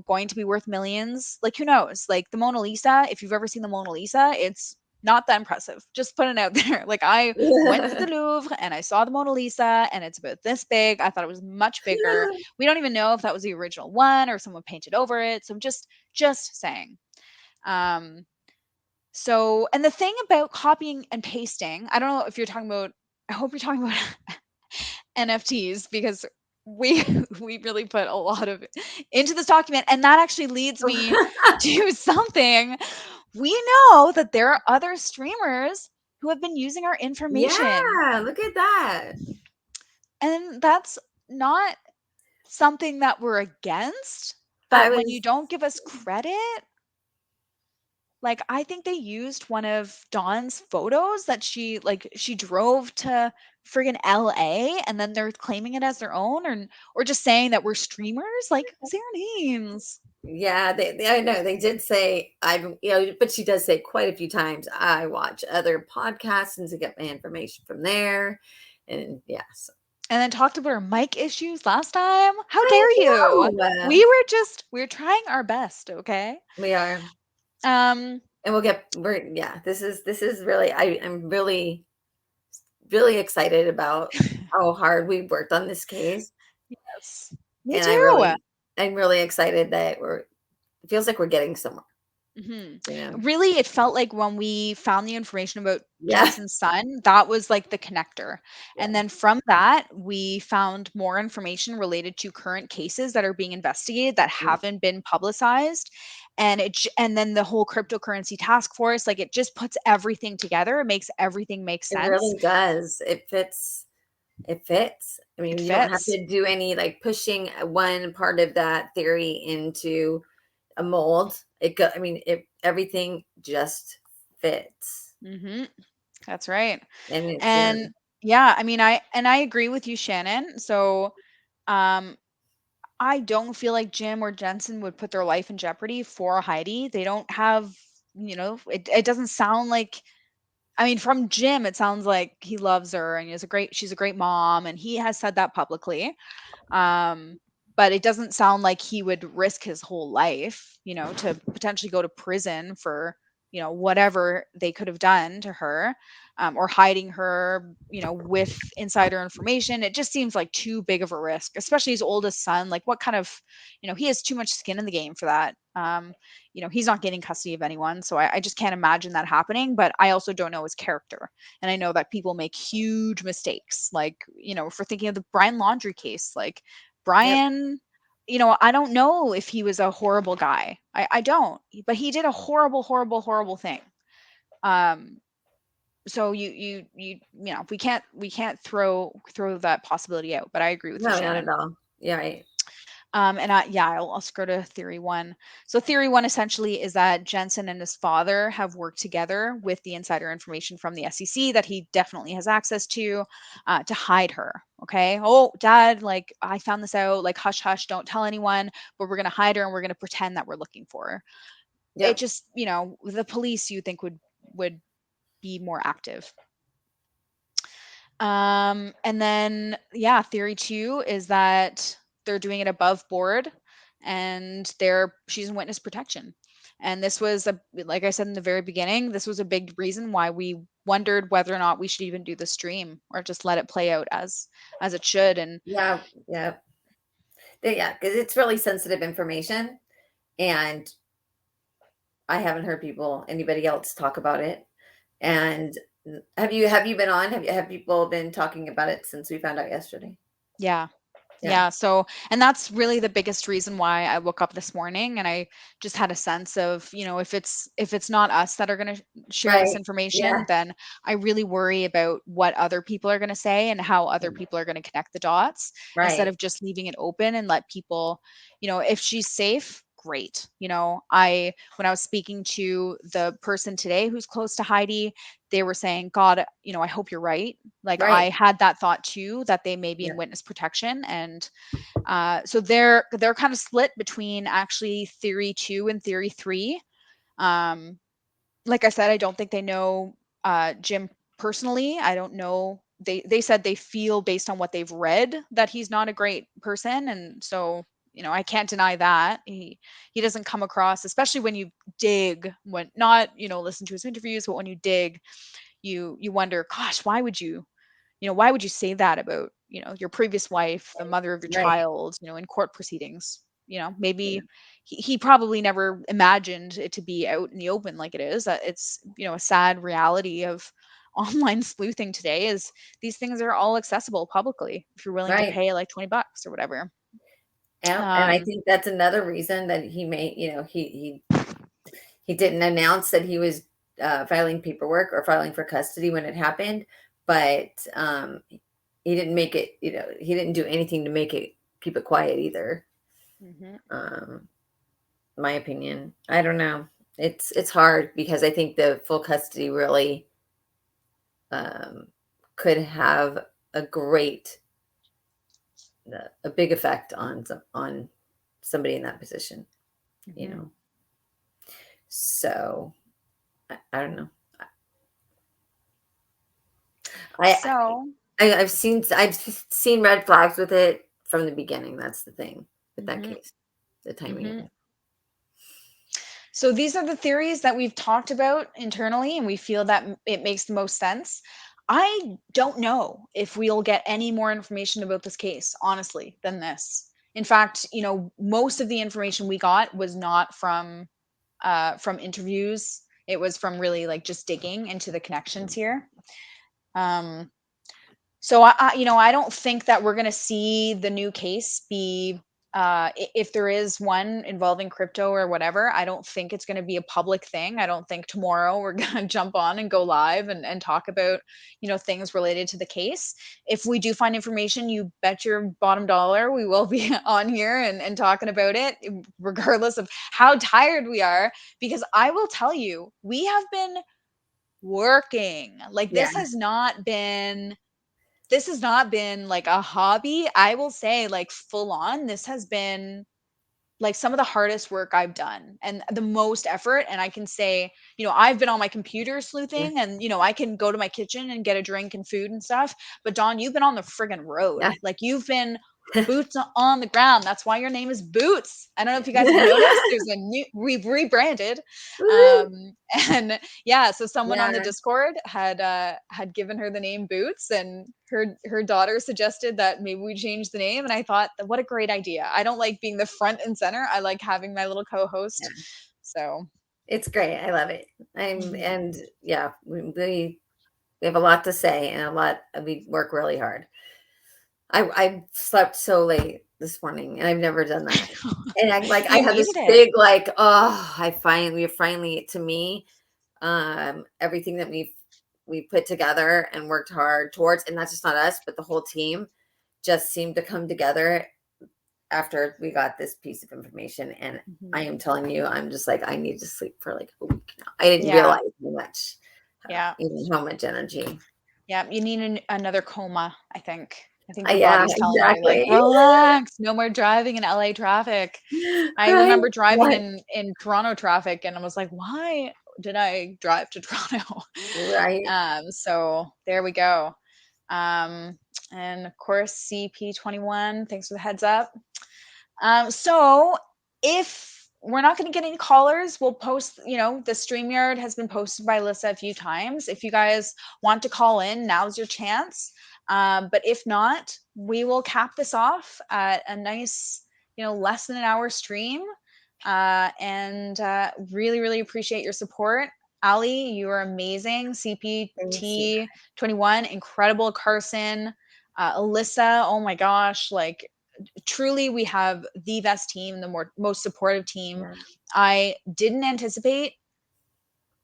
going to be worth millions, like who knows? Like the Mona Lisa, if you've ever seen the Mona Lisa, it's not that impressive. Just putting it out there. Like I went to the Louvre and I saw the Mona Lisa and it's about this big. I thought it was much bigger. We don't even know if that was the original one or someone painted over it. So just saying. Um and the thing about copying and pasting, I don't know if you're talking about I hope you're talking about NFTs because we we really put a lot of into this document and that actually leads me to something. We know that there are other streamers who have been using our information Yeah, look at that. and that's not something that we're against, I but when you was, don't give us credit, like, I think they used one of Dawn's photos that she drove to friggin' LA, and then they're claiming it as their own, or just saying that we're streamers, like, say our names. yeah, I know they did say I've, but she does say quite a few times, I watch other podcasts and to get my information from there. And yes, And then talked about our mic issues last time. How I dare you? know. We were trying our best, okay? We are, Um, and yeah, this is really, I'm really, really excited about how hard we worked on this case. yes. Me And too. I'm really excited that it feels like we're getting somewhere, Mhm. you know? Really, it felt like when we found the information about Yeah. Jensen's son, that was like the connector. Yeah. And then from that, we found more information related to current cases that are being investigated that Yeah. haven't been publicized. And then the whole cryptocurrency task force, like it just puts everything together. It makes everything make It sense. really does. It fits. I It mean, you don't have fits. to do any like pushing one part of that theory into a mold. I mean, everything just fits. Mhm. That's right. And it's, And yeah, I mean, I agree with you, Shannon. So, um I don't feel like Jim or Jensen would put their life in jeopardy for Heidi. They don't have, it doesn't sound like, I mean, from Jim, it sounds like he loves her and she's a great mom, and he has said that publicly. Um, but it doesn't sound like he would risk his whole life, to potentially go to prison for, whatever they could have done to her, or hiding her, with insider information. It just seems like too big of a risk, especially his oldest son. Like, what kind of, he has too much skin in the game for that. He's not getting custody of anyone. So I just can't imagine that happening. But I also don't know his character. And I know that people make huge mistakes. Like, if we're thinking of the Brian Laundrie case, like, yep. Brian, I don't know if he was a horrible guy. I don't, but he did a horrible, horrible, horrible thing. Um, so we can't throw that possibility out. But I agree with you, No, not at Shannon. all. Yeah, right. I'll scroll to theory one. So theory one essentially is that Jensen and his father have worked together with the insider information from the SEC that he definitely has access to hide her. Okay. Oh, dad, like I found this out, like hush, hush, don't tell anyone, but we're going to hide her and we're going to pretend that we're looking for her. It Yep. just, the police you think would be more active. And then, yeah, theory two is that they're doing it above board, and she's in witness protection. And this was like I said in the very beginning, this was a big reason why we wondered whether or not we should even do the stream or just let it play out as it should. And Yeah. Yeah. Yeah. Because it's really sensitive information. And I haven't heard anybody else talk about it. And have you been on? Have people been talking about it since we found out yesterday? yeah, Yeah. yeah. So, and that's really the biggest reason why I woke up this morning and I just had a sense of, if it's not us that are going to share this Right. Yeah. information, then I really worry about what other people are going to say and how other people are going to connect the dots, instead Right. of just leaving it open and let people, if she's safe, great. When I was speaking to the person today who's close to Heidi, they were saying, God, I hope you're right. Like, I Right. had that thought too, that they may be Yeah. in witness protection. And so they're kind of split between actually theory two and theory three. Um, like I said, I don't think they know Jim personally. I don't know. They said they feel based on what they've read that he's not a great person, and so I can't deny that he doesn't come across, especially when you dig, when not listen to his interviews, but when you dig, you wonder, gosh, why would you say that about, your previous wife, the mother of your Right. child, in court proceedings? Yeah. Maybe he probably never imagined it to be out in the open like it is. It's, a sad reality of online sleuthing today is these things are all accessible publicly if you're willing to Right. pay like 20 bucks or whatever. And I Um, think that's another reason that he may, he didn't announce that he was filing paperwork or filing for custody when it happened, but he didn't make it, he didn't do anything to make it keep it quiet either. Mhm. Um, my opinion. I don't know. It's hard because I think the full custody really um, could have a great a big effect on on somebody in that position. You Mhm. know. So I don't know. I, So, I've seen red flags with it from the beginning. That's the thing with that mhm, case, the timing of mhm. it. So these are the theories that we've talked about internally, and we feel that it makes the most sense. I don't know if we'll get any more information about this case, honestly, than this. In fact, most of the information we got was not from interviews. It was from really like just digging into the connections here. Um, so I don't think that we're going to see the new case be if there is one involving crypto or whatever. I don't think it's going to be a public thing. I don't think tomorrow we're going to jump on and go live and talk about things related to the case. If we do find information, you bet your bottom dollar we will be on here and talking about it, regardless of how tired we are. Because I will tell you, we have been working. Like Yeah, this has not been like a hobby. I will say, like, full on, this has been like some of the hardest work I've done and the most effort. And I can say, I've been on my computer yeah, sleuthing and, I can go to my kitchen and get a drink and food and stuff. But Dawn, you've been on the friggin' road. yeah. Like you've been boots on the ground. That's why your name is Boots. I don't know if you guys have noticed. There's a new, we've rebranded. Woo! Um, and yeah, so someone on the Yeah, Discord had given her the name Boots, and her daughter suggested that maybe we change the name. And I thought, what a great idea. I don't like being the front and center. I like having my little co-host. yeah. So It's great. I love it. mhm. And yeah, we have a lot to say and a lot. We work really hard. I slept so late this morning, and I've never done that. And I You have this needed it. big like, oh, we finally, to me, everything that we put together and worked hard towards, and that's just not us, but the whole team just seemed to come together after we got this piece of information. And I Mhm. am telling you, I'm just like, I need to sleep for like a week now. I didn't Yeah, realize how much, yeah, how much energy. yeah. You need another coma, I think. I think your Yeah, body's telling you, like, exactly. relax, no more driving in LA traffic. I Right? remember driving What? in Toronto traffic, and I was like, why did I drive to Toronto? Right? So there we go. Um, and of course, CP21, thanks for the heads up. So if we're not going to get any callers, we'll post, the StreamYard has been posted by Alyssa a few times. If you guys want to call in, now's your chance. But if not, we will cap this off at a nice, less than an hour stream. And really, really appreciate your support. Ali, you are amazing. Thanks, you CPT 21, incredible. Carson, Alyssa, oh my gosh, like truly we have the best team, the most supportive team. guys. I didn't anticipate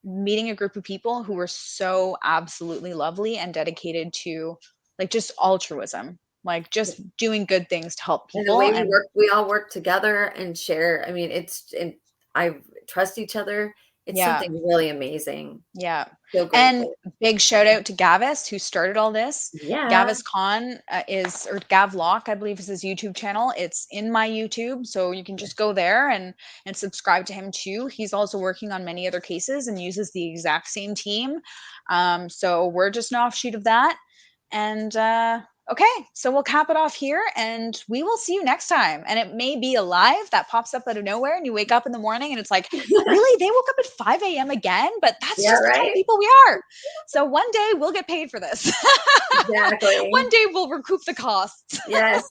meeting a group of people who were so absolutely lovely and dedicated to like just altruism, like Yeah. just doing good things to help And the people. way we And work, we all work together and share. I mean, and I trust each other. It's yeah, something really amazing. yeah. So And grateful. big shout out to Gavis who started all this. Yeah. Gavis Khan or Gavlock, I believe is his YouTube channel. It's in my YouTube, so you can just go there and subscribe to him too. He's also working on many other cases and uses the exact same team. So we're just an offshoot of that. And okay, so we'll cap it off here and we will see you next time. And it may be a live that pops up out of nowhere and you wake up in the morning and it's like, really? They woke up at 5 a.m. again? But that's Yeah, just the kind of right? people we are. So one day we'll get paid for this. One Exactly. day we'll recoup the costs. Yes.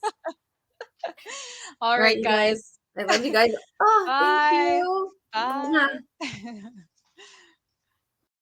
All All right, right, you guys. guys. I love you guys. Oh, thank Bye. you. Mwah. Bye.